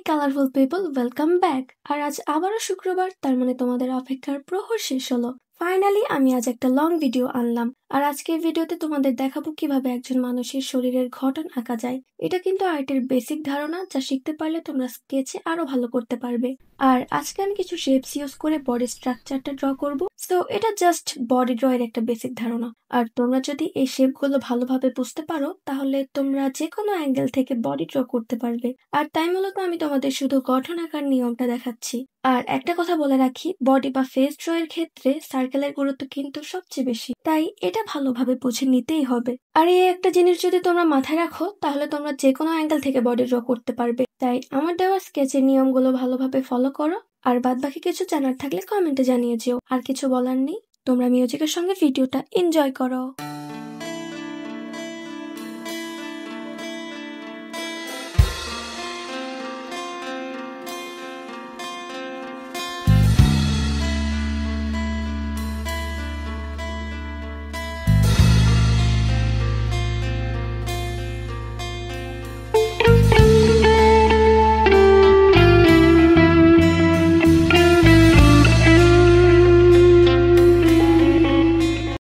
Colourful people, welcome back. আর আজ আবারও শুক্রবার, তার মানে তোমাদের অপেক্ষার প্রহর শেষ হলো। ফাইনালি আমি আজ একটা লং ভিডিও আনলাম। আর আজকের ভিডিওতে তোমাদের দেখাবো কিভাবে একজন মানুষের শরীরের গঠন আঁকা যায়। এটা কিন্তু আর্টের বেসিক ধারণা, যা শিখতে পারলে তোমরা স্কেচে আরো ভালো করতে পারবে। আর আজকে আমি কিছু শেপস ইউজ করে বডি স্ট্রাকচারটা ড্র করব। সো এটা জাস্ট বডি ড্র এর একটা বেসিক ধারণা। আর তোমরা যদি এই শেপগুলো ভালোভাবে বুঝতে পারো, তাহলে তোমরা যে কোনো অ্যাঙ্গেল থেকে বডি ড্র করতে পারবে। আর তাই মূলত আমি তোমাদের শুধু গঠন আঁকার নিয়মটা দেখাচ্ছি। আর একটা কথা বলে রাখি, বডি বা ফেস ড্র এর ক্ষেত্রে সার্কেলের গুরুত্ব কিন্তু সবচেয়ে বেশি, তাই এটা ভালোভাবে বুঝে নিতেই হবে। আর এই একটা জিনিস যদি তোমরা মাথায় রাখো, তাহলে তোমরা যে কোনো অ্যাঙ্গেল থেকে বডি ড্র করতে পারবে। তাই আমার দেওয়া স্কেচের নিয়মগুলো ভালোভাবে ফলো করো। আর বাদ বাকি কিছু জানার থাকলে কমেন্টে জানিয়ে যেও। আর কিছু বলার নেই, তোমরা মিউজিকের সঙ্গে ভিডিওটা এনজয় করো।